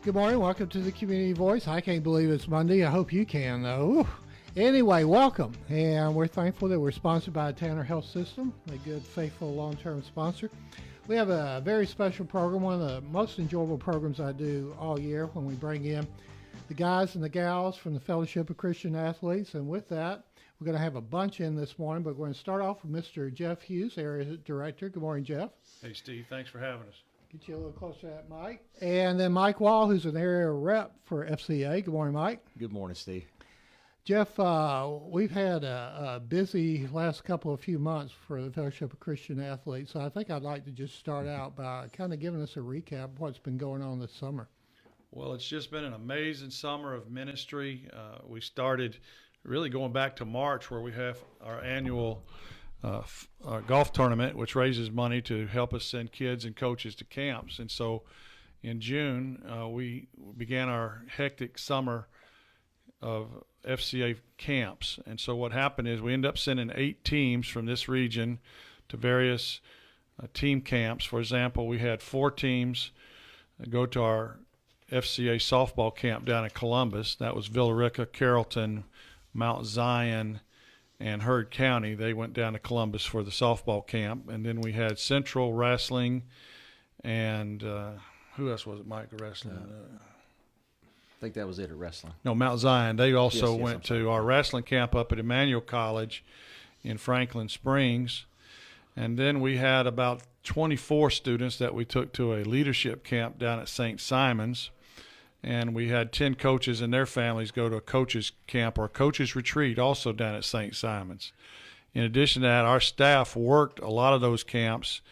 Good morning. Welcome to the Community Voice. I can't believe it's Monday. I hope you can, though. Anyway, welcome. And we're thankful that we're sponsored by Tanner Health System, a good, faithful, long-term sponsor. We have a very special program, one of the most enjoyable programs I do all year when we bring in the guys and the gals from the Fellowship of Christian Athletes. And with that, we're going to have a bunch in this morning, but we're going to start off with Mr. Jeff Hughes, Area Director. Good morning, Jeff. Hey, Steve. Thanks for having us. Get you a little closer to that, Mike. And then Mike Wall, who's an area rep for FCA. Good morning, Mike. Good morning, Steve. Jeff, we've had a busy last few months for the Fellowship of Christian Athletes, so I think I'd like to just start out by kind of giving us a recap of what's been going on this summer. Well, it's just been an amazing summer of ministry. We started really going back to March, where we have our annual golf tournament, which raises money to help us send kids and coaches to camps. And so in June, we began our hectic summer of FCA camps. And so what happened is we ended up sending 8 teams from this region to various team camps. For example, we had 4 teams go to our FCA softball camp down in Columbus. That was Villarica, Carrollton, Mount Zion, and Heard County. They went down to Columbus for the softball camp. And then we had Central Wrestling and who else was it, Mike, wrestling? I think that was it at wrestling. No, Mount Zion. They also Yes, went to our wrestling camp up at Emmanuel College in Franklin Springs. And then we had about 24 students that we took to a leadership camp down at St. Simon's. And we had 10 coaches and their families go to a coaches camp or a coaches retreat also down at St. Simon's. In addition to that, our staff worked a lot of those camps.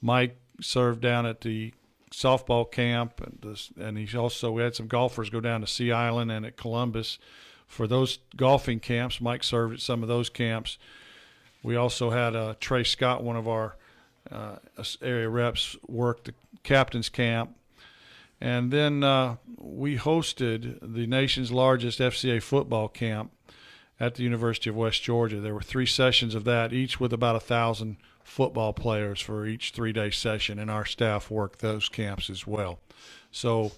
Mike served down at the softball camp, and we had some golfers go down to Sea Island and at Columbus for those golfing camps. Mike served at some of those camps. We also had Trey Scott, one of our area reps, work the captain's camp. And then we hosted the nation's largest FCA football camp at the University of West Georgia. There were 3 sessions of that, each with about 1,000 football players for each 3-day session, and our staff worked those camps as well. So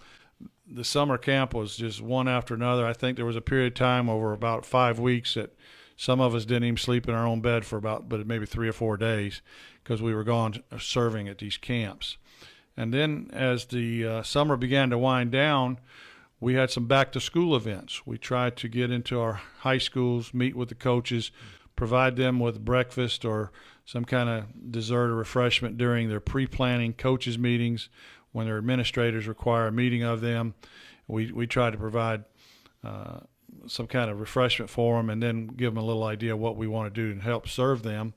the summer camp was just one after another. I think there was a period of time over about 5 weeks that some of us didn't even sleep in our own bed for but maybe 3 or 4 days because we were gone serving at these camps. And then as the summer began to wind down, we had some back-to-school events. We tried to get into our high schools, meet with the coaches, provide them with breakfast or some kind of dessert or refreshment during their pre-planning coaches meetings when their administrators require a meeting of them. We tried to provide some kind of refreshment for them and then give them a little idea of what we want to do and help serve them.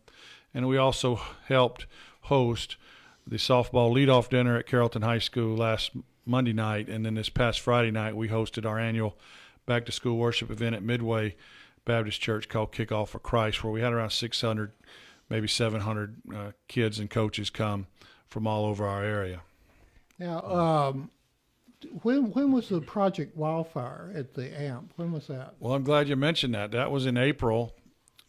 And we also helped host the softball leadoff dinner at Carrollton High School last Monday night, and then this past Friday night we hosted our annual back-to-school worship event at Midway Baptist Church called Kickoff for Christ, where we had around 600, maybe 700 kids and coaches come from all over our area. Now, when was the Project Wildfire at the AMP? When was that? Well, I'm glad you mentioned that. That was in April.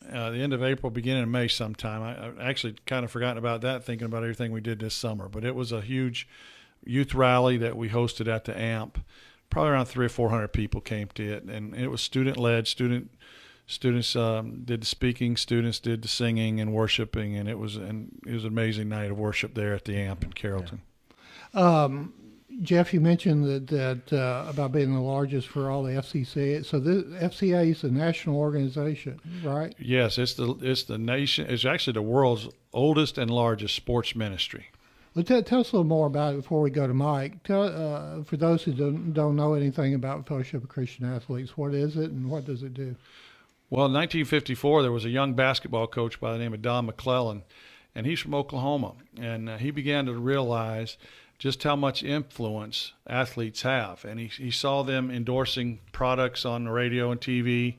The end of April, beginning of May sometime. I actually kind of forgotten about that, thinking about everything we did this summer. But it was a huge youth rally that we hosted at the AMP. Probably around 300 or 400 people came to it, and it was student-led. Students did the speaking, students did the singing and worshiping, and it was an amazing night of worship there at the AMP in Carrollton. Yeah. Jeff, you mentioned that about being the largest for all the FCA. So the FCA is a national organization, right? Yes, it's the nation. It's actually the world's oldest and largest sports ministry. Well, tell us a little more about it before we go to Mike. For those who don't know anything about Fellowship of Christian Athletes, what is it and what does it do? Well, in 1954, there was a young basketball coach by the name of Don McClellan, and he's from Oklahoma, and he began to realize just how much influence athletes have. And he saw them endorsing products on the radio and TV.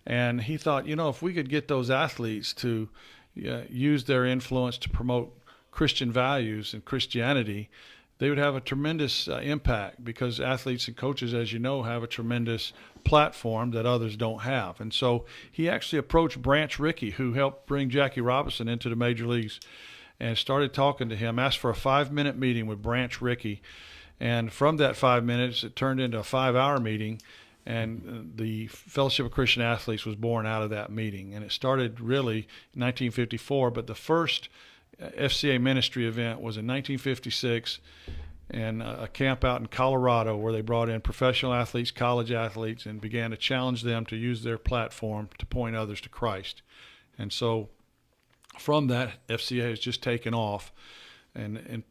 And he thought, if we could get those athletes to use their influence to promote Christian values and Christianity, they would have a tremendous impact, because athletes and coaches, as you know, have a tremendous platform that others don't have. And so he actually approached Branch Rickey, who helped bring Jackie Robinson into the major leagues, and started talking to him, asked for a 5-minute meeting with Branch Rickey. And from that 5 minutes, it turned into a 5-hour meeting, and the Fellowship of Christian Athletes was born out of that meeting. And it started really in 1954, but the first FCA ministry event was in 1956, and a camp out in Colorado where they brought in professional athletes, college athletes, and began to challenge them to use their platform to point others to Christ. And so from that, FCA has just taken off, and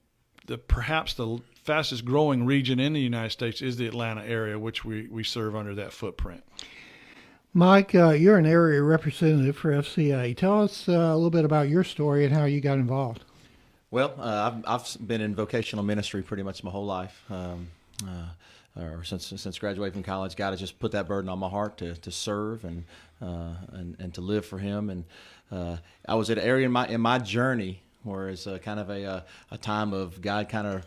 perhaps the fastest growing region in the United States is the Atlanta area, which we serve under that footprint. Mike, you're an area representative for FCA. Tell us a little bit about your story and how you got involved. Well, I've been in vocational ministry pretty much my whole life. Or since graduating from college, God has just put that burden on my heart to serve and to live for Him. And I was at an area in my journey where it's kind of a time of God kind of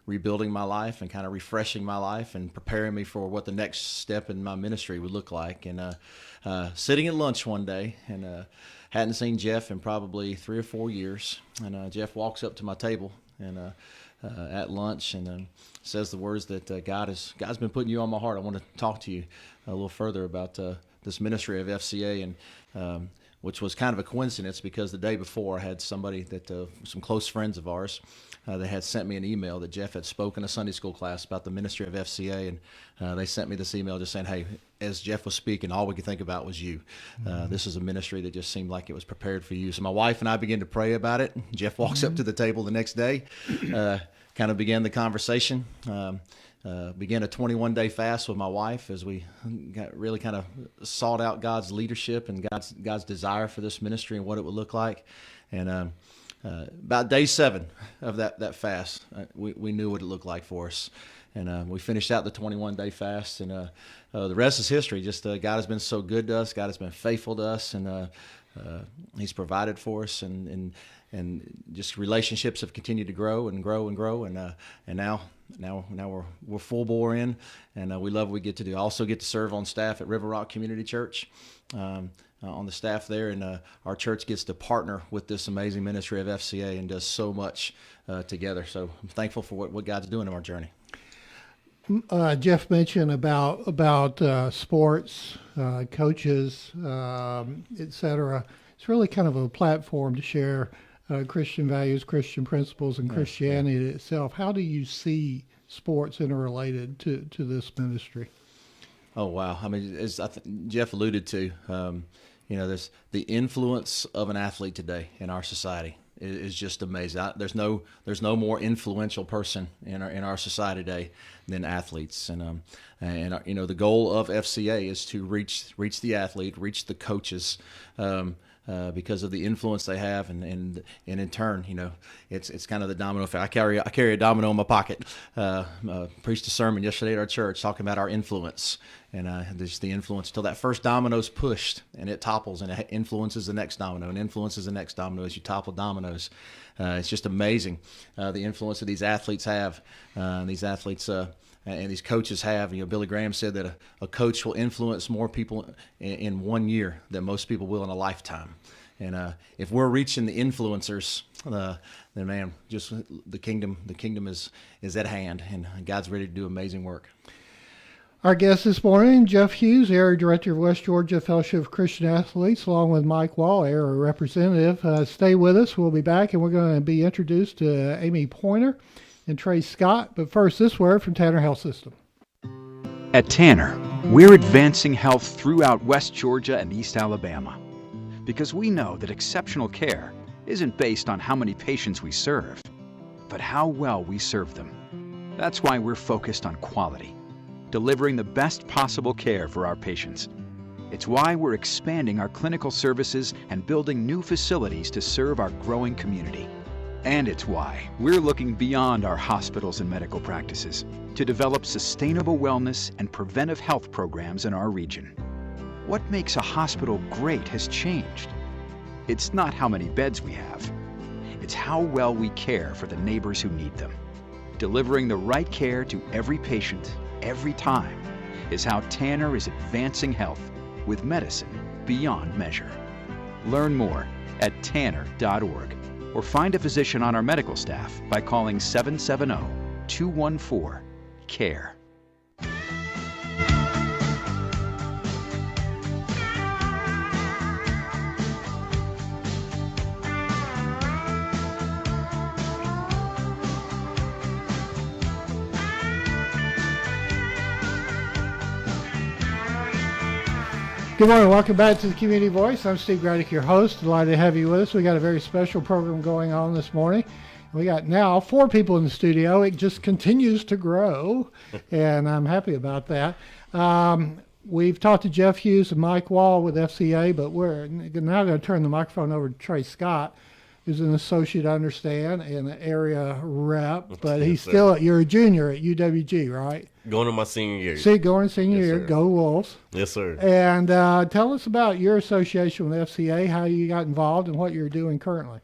rebuilding my life and kind of refreshing my life and preparing me for what the next step in my ministry would look like. And sitting at lunch one day, and hadn't seen Jeff in probably 3 or 4 years, and Jeff walks up to my table and at lunch and says the words that God's been putting you on my heart. I want to talk to you a little further about this ministry of FCA, and which was kind of a coincidence because the day before I had somebody that some close friends of ours that had sent me an email that Jeff had spoken a Sunday school class about the ministry of FCA, and they sent me this email just saying, hey, as Jeff was speaking, all we could think about was you. This is a ministry that just seemed like it was prepared for you. So my wife and I began to pray about it. Jeff walks up to the table the next day, kind of began the conversation. Began a 21-day fast with my wife as we really kind of sought out God's leadership and God's desire for this ministry and what it would look like. And about day 7 of that fast, we knew what it looked like for us. And we finished out the 21-day fast, and the rest is history. Just God has been so good to us. God has been faithful to us, and He's provided for us, and just relationships have continued to grow and grow and grow, and now we're full bore in, and we love what we get to do. I also get to serve on staff at River Rock Community Church, on the staff there, and our church gets to partner with this amazing ministry of FCA and does so much together. So I'm thankful for what God's doing in our journey. Jeff mentioned about sports, coaches, etc. It's really kind of a platform to share Christian values, Christian principles, and Christianity itself. How do you see sports interrelated to this ministry? Oh, wow. I mean, as Jeff alluded to, there's the influence of an athlete today in our society is just amazing. There's no more influential person in our society today than athletes, and the goal of FCA is to reach the athlete, reach the coaches, because of the influence they have, and in turn, it's kind of the domino effect. I carry a domino in my pocket. Preached a sermon yesterday at our church talking about our influence, and there's the influence until that first domino's pushed and it topples, and it influences the next domino and influences the next domino as you topple dominoes. It's just amazing the influence that these athletes have, and these athletes. And these coaches have. Billy Graham said that a coach will influence more people in 1 year than most people will in a lifetime. And if we're reaching the influencers, then man, just the kingdom is at hand, and God's ready to do amazing work. Our guest this morning, Jeff Hughes, Area Director of West Georgia Fellowship of Christian Athletes, along with Mike Wall, Area Representative. Stay with us. We'll be back, and we're going to be introduced to Amy Pointer and Trey Scott. But first, this word from Tanner Health System. At Tanner, we're advancing health throughout West Georgia and East Alabama, because we know that exceptional care isn't based on how many patients we serve, but how well we serve them. That's why we're focused on quality, delivering the best possible care for our patients. It's why we're expanding our clinical services and building new facilities to serve our growing community. And it's why we're looking beyond our hospitals and medical practices to develop sustainable wellness and preventive health programs in our region. What makes a hospital great has changed. It's not how many beds we have. It's how well we care for the neighbors who need them. Delivering the right care to every patient, every time, is how Tanner is advancing health with medicine beyond measure. Learn more at tanner.org. or find a physician on our medical staff by calling 888-214-CARE. Good morning. Welcome back to the Community Voice. I'm Steve Gradick, your host. Delighted to have you with us. We got a very special program going on this morning. We got now 4 people in the studio. It just continues to grow, and I'm happy about that. We've talked to Jeff Hughes and Mike Wall with FCA, but we're now going to turn the microphone over to Trey Scott, who's an associate, I understand, and an area rep, but he's still, you're a junior at UWG, right? Going to my senior year. Going to senior year. Sir. Go Wolves. Yes, sir. And tell us about your association with FCA, how you got involved, and what you're doing currently.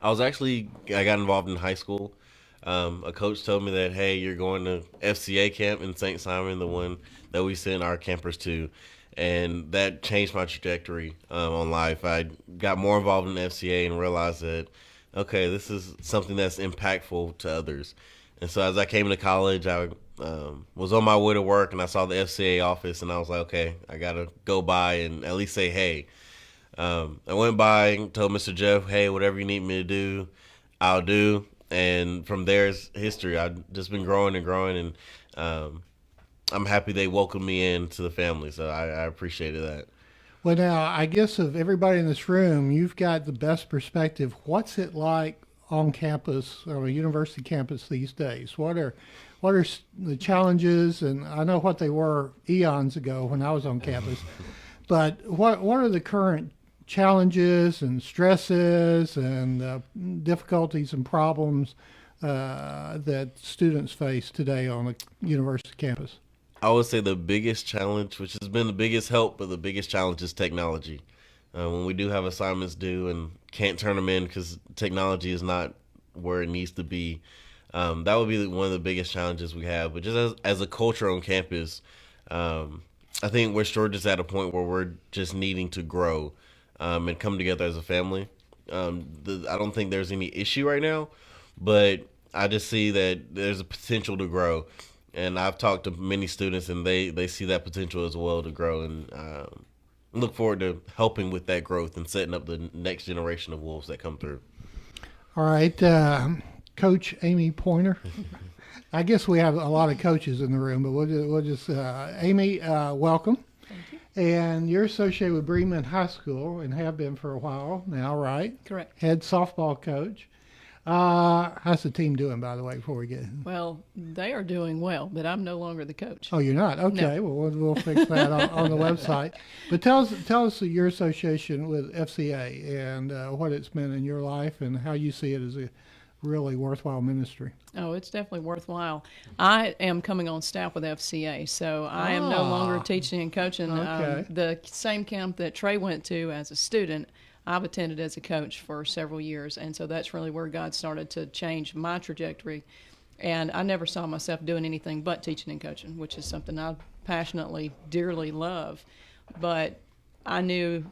I got involved in high school. A coach told me that, hey, you're going to FCA camp in St. Simon, the one that we send our campers to. And that changed my trajectory on life. I got more involved in FCA and realized that, okay, this is something that's impactful to others. And so as I came to college, I was on my way to work, and I saw the FCA office, and I was like, okay, I got to go by and at least say hey. I went by and told Mr. Jeff, hey, whatever you need me to do, I'll do. And from there's history. I've just been growing and growing, and I'm happy they welcomed me into the family, so I appreciated that. Well, now, I guess of everybody in this room, you've got the best perspective. What's it like on campus, or a university campus these days? What are the challenges? And I know what they were eons ago when I was on campus, but what are the current challenges and stresses and difficulties and problems that students face today on a university campus? I would say the biggest challenge, which has been the biggest help, but the biggest challenge is technology. When we do have assignments due and can't turn them in because technology is not where it needs to be, that would be one of the biggest challenges we have. But just as a culture on campus, I think we're sure just at a point where we're just needing to grow and come together as a family. I don't think there's any issue right now, but I just see that there's a potential to grow. And I've talked to many students, and they see that potential as well to grow. And look forward to helping with that growth and setting up the next generation of Wolves that come through. All right, Coach Amy Pointer. I guess we have a lot of coaches in the room, but we'll just Amy, welcome. Thank you. And you're associated with Bremen High School and have been for a while now, right? Correct. Head softball coach. How's the team doing, by the way, before we get in? Well, they are doing well, but I'm no longer the coach. Oh, you're not? Okay, No. well, we'll fix that on the website. But tell us your association with FCA and what it's meant in your life and how you see it as a really worthwhile ministry. Oh, it's definitely worthwhile. I am coming on staff with FCA, so I am no longer teaching and coaching. Okay. The same camp that Trey went to as a student, I've attended as a coach for several years, and so that's really where God started to change my trajectory. And I never saw myself doing anything but teaching and coaching, which is something I passionately, dearly love. But I knew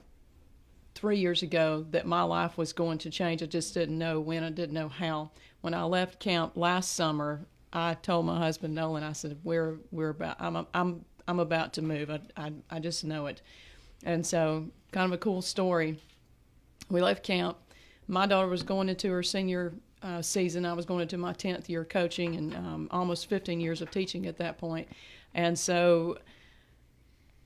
3 years ago that my life was going to change. I just didn't know when, I didn't know how. When I left camp last summer, I told my husband Nolan, I said, I'm about to move. I just know it. And so, kind of a cool story. We left camp. My daughter was going into her senior season. I was going into my 10th year coaching and almost 15 years of teaching at that point. And so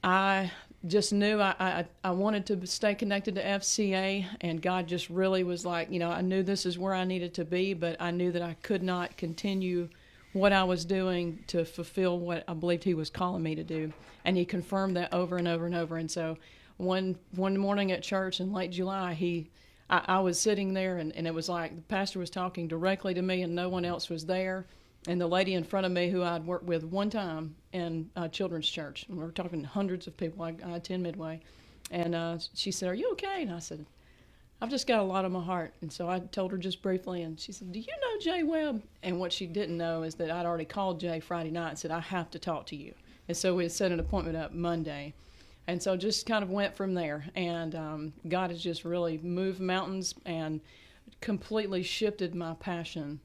I just knew I wanted to stay connected to FCA, and God just really was like, I knew this is where I needed to be, but I knew that I could not continue what I was doing to fulfill what I believed He was calling me to do. And He confirmed that over and over and over. And so one morning at church in late July, I was sitting there, and it was like the pastor was talking directly to me and no one else was there. And the lady in front of me who I'd worked with one time in children's church, and we were talking hundreds of people, I attend Midway, and she said, "Are you okay?" And I said, "I've just got a lot on my heart." And so I told her just briefly, and she said, "Do you know Jay Webb?" And what she didn't know is that I'd already called Jay Friday night and said, "I have to talk to you." And so we had set an appointment up Monday. And so just kind of went from there. And God has just really moved mountains and completely shifted my passion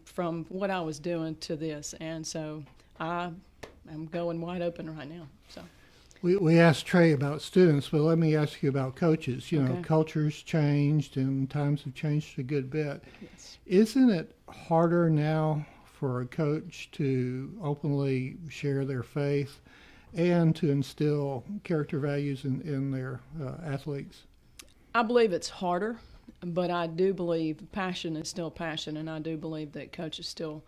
from what I was doing to this. And so I'm going wide open right now. So. We asked Trey about students, but let me ask you about coaches. You know, Okay. culture's changed and times have changed a good bit. Yes. Isn't it harder now for a coach to openly share their faith and to instill character values in their athletes? I believe it's harder, but I do believe passion is still passion, and I do believe that coaches still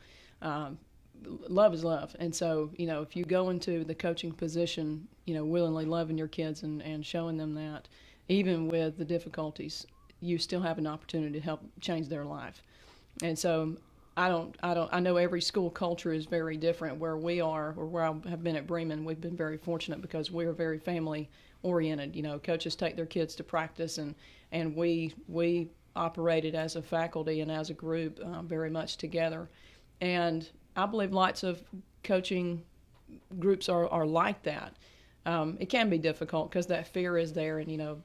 love is love. And so, you know, if you go into the coaching position, you know, willingly loving your kids and showing them that, even with the difficulties, you still have an opportunity to help change their life. And so I know every school culture is very different. Where we are, or where I have been at Bremen, we've been very fortunate because we're very family oriented. You know, coaches take their kids to practice, and we operated as a faculty and as a group very much together. And I believe lots of coaching groups are like that. It can be difficult because that fear is there, and you know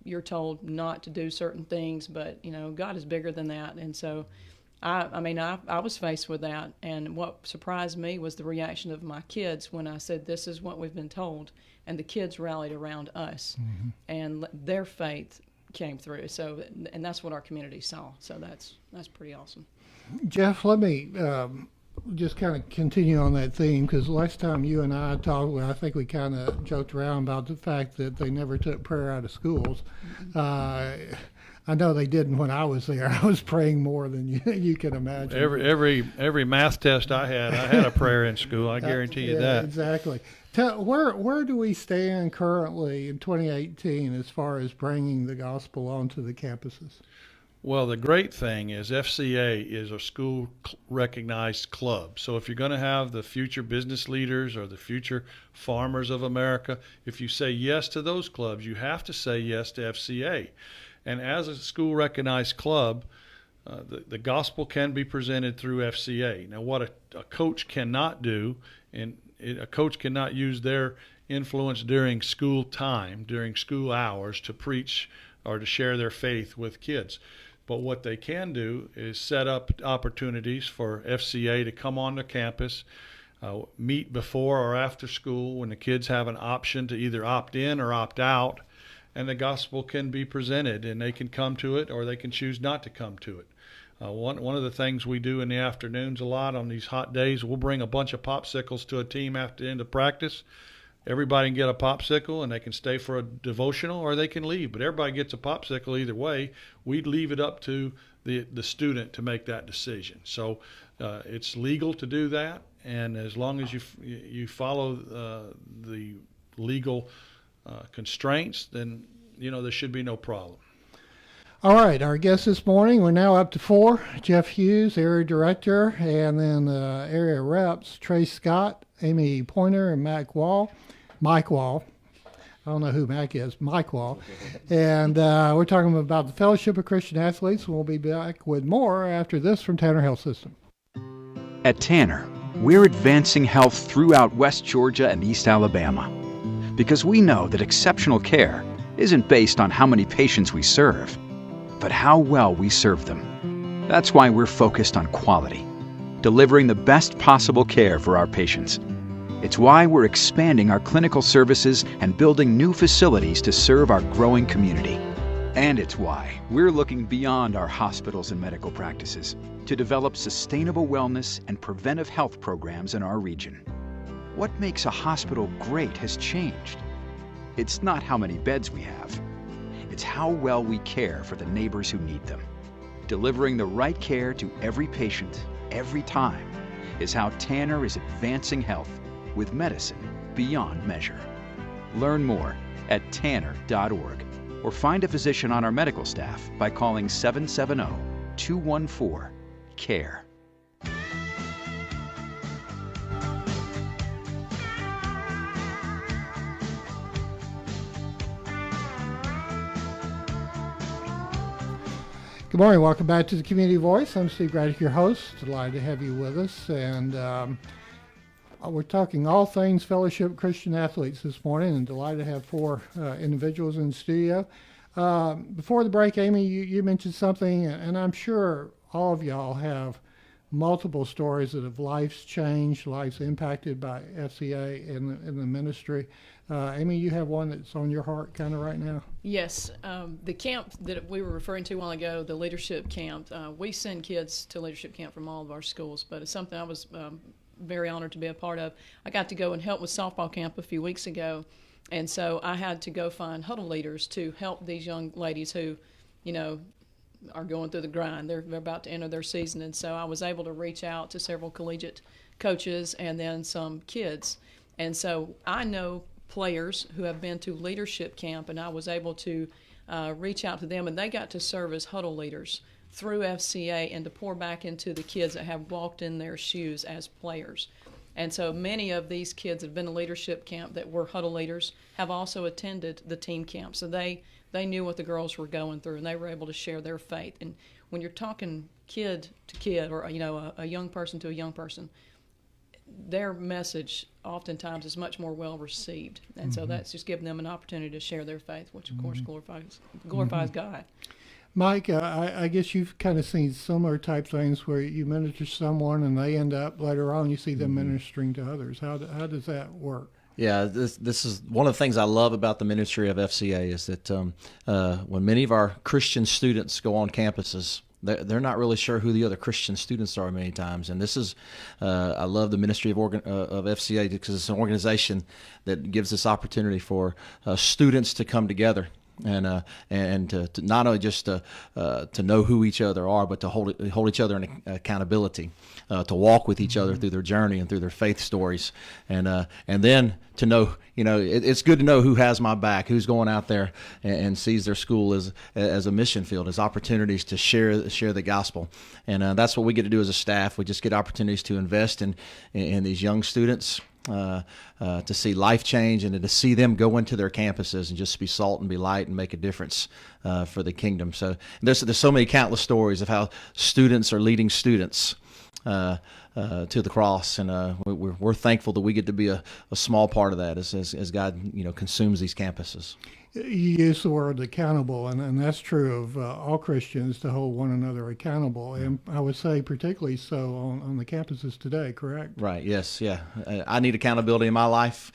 you're told not to do certain things, but you know God is bigger than that. And so I was faced with that, and what surprised me was the reaction of my kids when I said this is what we've been told, and the kids rallied around us, and their faith came through. So, and that's what our community saw. So that's pretty awesome. Jeff, let me just kind of continue on that theme, because last time you and I talked, well, I think we kind of joked around about the fact that they never took prayer out of schools. I know they didn't when I was there. I was praying more than you can imagine. Every math test I had a prayer in school. I guarantee you that. Exactly. Where do we stand currently in 2018 as far as bringing the gospel onto the campuses? Well, the great thing is FCA is a school recognized club. So if you're going to have the future business leaders or the future farmers of America, if you say yes to those clubs, you have to say yes to FCA. And as a school recognized club, the gospel can be presented through FCA. Now, what a coach cannot do, and a coach cannot use their influence during school time, during school hours, to preach or to share their faith with kids. But what they can do is set up opportunities for FCA to come on the campus, meet before or after school when the kids have an option to either opt in or opt out, and the gospel can be presented, and they can come to it or they can choose not to come to it. One of the things we do in the afternoons a lot on these hot days, we'll bring a bunch of popsicles to a team after the end of practice. Everybody can get a popsicle, and they can stay for a devotional or they can leave. But everybody gets a popsicle either way. We'd leave it up to the student to make that decision. So it's legal to do that, and as long as you follow the legal constraints, then there should be no problem. All right, our guests this morning, we're now up to 4. Jeff Hughes, Area Director, and then Area Reps, Trey Scott, Amy Pointer, and Mike Wall. I don't know who Mac is, Mike Wall. And we're talking about the Fellowship of Christian Athletes. We'll be back with more after this from Tanner Health System. At Tanner, we're advancing health throughout West Georgia and East Alabama, because we know that exceptional care isn't based on how many patients we serve, but how well we serve them. That's why we're focused on quality, delivering the best possible care for our patients. It's why we're expanding our clinical services and building new facilities to serve our growing community. And it's why we're looking beyond our hospitals and medical practices to develop sustainable wellness and preventive health programs in our region. What makes a hospital great has changed. It's not how many beds we have. It's how well we care for the neighbors who need them. Delivering the right care to every patient, every time, is how Tanner is advancing health with medicine beyond measure. Learn more at tanner.org or find a physician on our medical staff by calling 770-214-CARE. Good morning. Welcome back to the Community Voice. I'm Steve Braddock, your host. Delighted to have you with us. And we're talking all things Fellowship Christian Athletes this morning, and delighted to have 4 individuals in the studio. Before the break, Amy, you mentioned something, and I'm sure all of y'all have multiple stories that have lives changed, lives impacted by FCA in the ministry. Amy, you have one that's on your heart kind of right now? Yes. The camp that we were referring to a while ago, the leadership camp, we send kids to leadership camp from all of our schools, but it's something I was very honored to be a part of. I got to go and help with softball camp a few weeks ago, and so I had to go find huddle leaders to help these young ladies who, are going through the grind. They're about to enter their season, and so I was able to reach out to several collegiate coaches and then some kids. And so I know players who have been to leadership camp, and I was able to reach out to them, and they got to serve as huddle leaders through FCA and to pour back into the kids that have walked in their shoes as players. And so many of these kids that have been to leadership camp that were huddle leaders have also attended the team camp. So they knew what the girls were going through, and they were able to share their faith. And when you're talking kid to kid, or a young person to a young person, their message oftentimes is much more well received, and so that's just giving them an opportunity to share their faith, which of course glorifies God. Mike, I guess you've kind of seen similar type things where you minister to someone and they end up later on you see them ministering to others. How does that work? Yeah, this is one of the things I love about the ministry of FCA is that when many of our Christian students go on campuses, they're not really sure who the other Christian students are many times. And this is, I love the ministry of FCA because it's an organization that gives this opportunity for students to come together and to not only just to know who each other are, but to hold each other in accountability, to walk with each other through their journey and through their faith stories, and then to know, it's good to know who has my back, who's going out there and sees their school as a mission field, as opportunities to share the gospel, and that's what we get to do as a staff. We just get opportunities to invest in these young students. To see life change and to see them go into their campuses and just be salt and be light and make a difference for the kingdom. So there's so many countless stories of how students are leading students to the cross, and we're thankful that we get to be a small part of that as God consumes these campuses. You use the word accountable, and that's true of all Christians, to hold one another accountable, and I would say particularly so on the campuses today, correct? Right, yes, yeah. I need accountability in my life,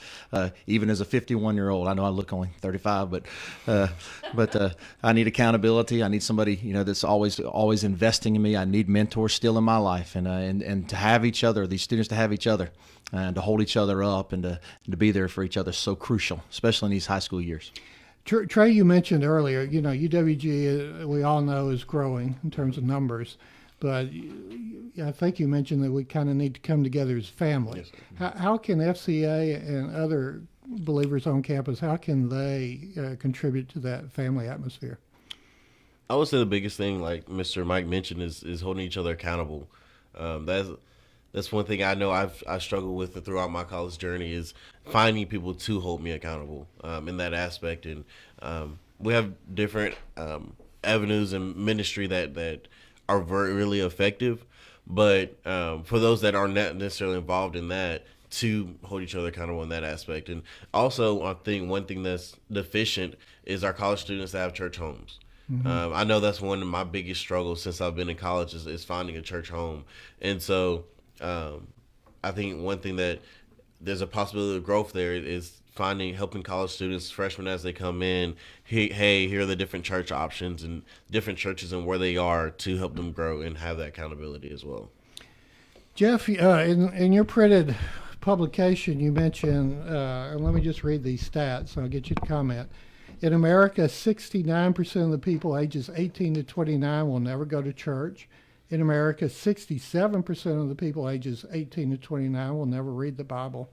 even as a 51-year-old. I know I look only 35, but I need accountability. I need somebody that's always investing in me. I need mentors still in my life, and to have each other, these students to have each other, and to hold each other up and to be there for each other is so crucial, especially in these high school years. Trey, you mentioned earlier, UWG, we all know, is growing in terms of numbers, but I think you mentioned that we kind of need to come together as family. Yes, how can FCA and other believers on campus, how can they contribute to that family atmosphere? I would say the biggest thing, like Mr. Mike mentioned, is holding each other accountable. That's one thing I know I struggled with throughout my college journey, is finding people to hold me accountable in that aspect. And we have different avenues in ministry that are really effective. But for those that are not necessarily involved in that, to hold each other accountable in that aspect. And also, I think one thing that's deficient is our college students that have church homes. Mm-hmm. I know that's one of my biggest struggles since I've been in college is finding a church home. And so I think one thing that there's a possibility of growth there is helping college students, freshmen as they come in, hey, here are the different church options and different churches and where they are to help them grow and have that accountability as well. Jeff, in your printed publication, you mentioned, and let me just read these stats and I'll get you to comment. In America, 69% of the people ages 18 to 29 will never go to church. In America, 67% of the people ages 18 to 29 will never read the Bible.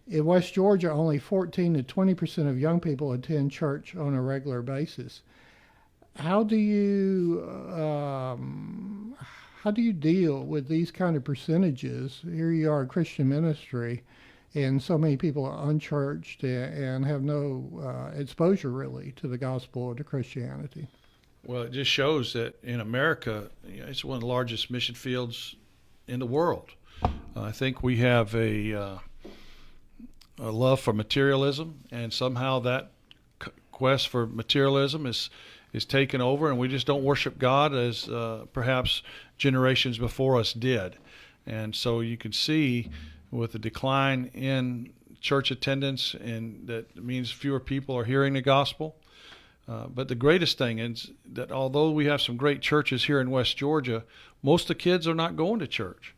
In West Georgia, only 14 to 20% of young people attend church on a regular basis. How do you deal with these kind of percentages? Here you are, a Christian ministry, and so many people are unchurched and have no exposure really to the gospel or to Christianity. Well, it just shows that in America, it's one of the largest mission fields in the world. I think we have a love for materialism, and somehow that quest for materialism is is taken over, and we just don't worship God as perhaps generations before us did. And so you can see with the decline in church attendance, and that means fewer people are hearing the gospel. But the greatest thing is that although we have some great churches here in West Georgia, most of the kids are not going to church,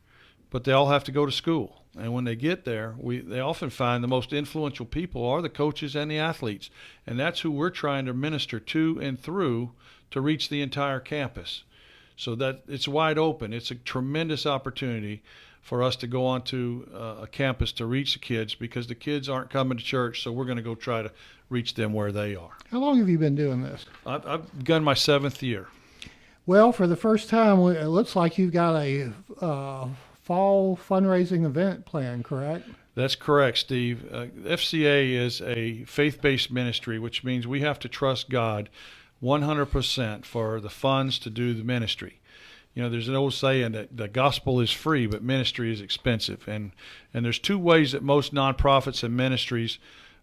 but they all have to go to school. And when they get there, they often find the most influential people are the coaches and the athletes. And that's who we're trying to minister to and through to reach the entire campus. So that it's wide open. It's a tremendous opportunity for us to go onto a campus to reach the kids, because the kids aren't coming to church, so we're going to go try to reach them where they are. How long have you been doing this? I've begun my 7th year. Well, for the first time, it looks like you've got a fall fundraising event planned, correct? That's correct, Steve. FCA is a faith-based ministry, which means we have to trust God 100% for the funds to do the ministry. You know, there's an old saying that the gospel is free, but ministry is expensive. And there's 2 ways that most nonprofits and ministries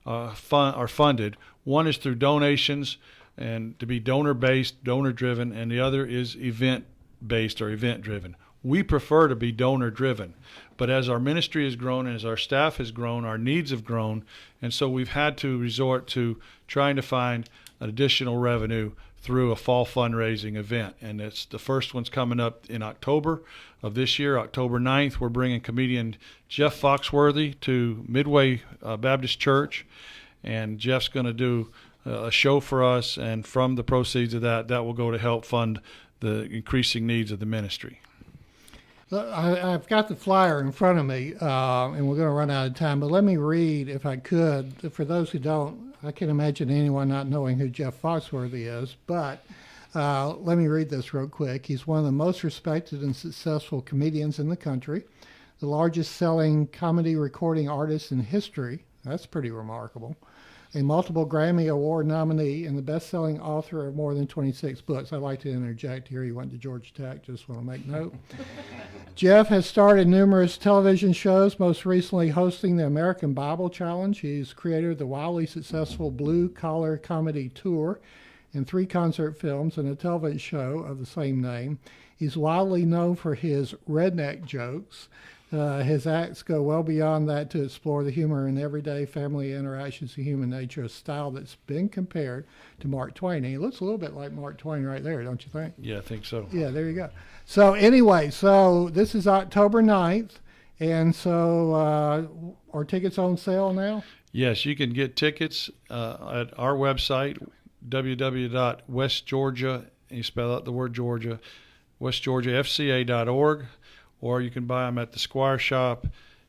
are funded. One is through donations and to be donor-based, donor-driven, and the other is event-based or event-driven. We prefer to be donor-driven. But as our ministry has grown and as our staff has grown, our needs have grown, and so we've had to resort to trying to find additional revenue through a fall fundraising event. And it's the first one's coming up in October of this year, October 9th. We're bringing comedian Jeff Foxworthy to Midway Baptist Church, and Jeff's going to do a show for us, and from the proceeds of that will go to help fund the increasing needs of the ministry. I've got the flyer in front of me, and we're going to run out of time, but let me read, if I could, for those who don't. I can't imagine anyone not knowing who Jeff Foxworthy is, but let me read this real quick. He's one of the most respected and successful comedians in the country, the largest selling comedy recording artist in history. That's pretty remarkable. A multiple Grammy Award nominee and the best-selling author of more than 26 books. I'd like to interject here. He went to Georgia Tech. Just want to make note. Jeff has starred in numerous television shows, most recently hosting the American Bible Challenge. He's creator of the wildly successful Blue Collar Comedy Tour and 3 concert films and a television show of the same name. He's widely known for his redneck jokes. His acts go well beyond that to explore the humor in everyday family interactions and human nature, a style that's been compared to Mark Twain. And he looks a little bit like Mark Twain right there, don't you think? Yeah, I think so. Yeah, there you go. So anyway, so this is October 9th, and so are tickets on sale now? Yes, you can get tickets at our website, www.westgeorgia, and you spell out the word Georgia, westgeorgiafca.org. Or you can buy them at the Squire Shop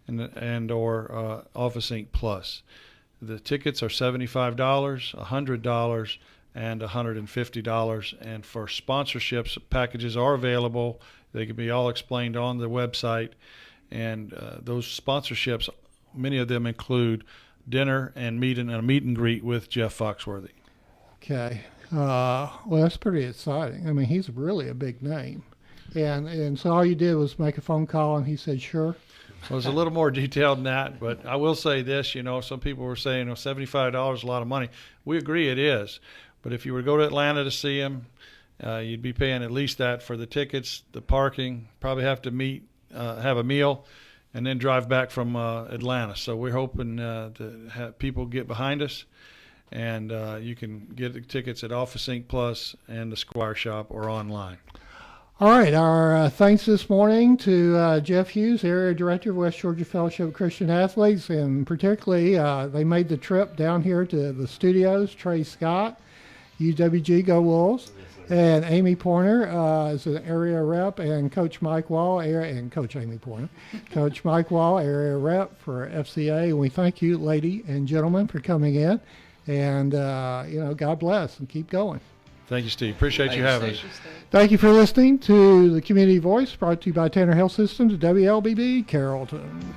and or Office Inc. Plus. The tickets are $75, $100, and $150. And for sponsorships, packages are available. They can be all explained on the website. And those sponsorships, many of them include dinner and a meet and greet with Jeff Foxworthy. Okay. Well, that's pretty exciting. I mean, he's really a big name. And so all you did was make a phone call, and he said, sure. Well, it's a little more detailed than that, but I will say this, some people were saying, $75 is a lot of money. We agree it is. But if you were to go to Atlanta to see him, you'd be paying at least that for the tickets, the parking, probably have to have a meal, and then drive back from Atlanta. So we're hoping to have people get behind us. And you can get the tickets at Office Inc. Plus and the Squire Shop or online. All right, our thanks this morning to Jeff Hughes, Area Director of West Georgia Fellowship of Christian Athletes, and particularly they made the trip down here to the studios, Trey Scott, UWG Go Wolves, and Amy Pointer is an area rep, and Coach Mike Wall, and Coach Amy Pointer, Coach Mike Wall, area rep for FCA. And we thank you, lady and gentlemen, for coming in, and, God bless, and keep going. Thank you, Steve. Appreciate you having us. Thank you for listening to the Community Voice, brought to you by Tanner Health Systems, WLBB, Carrollton.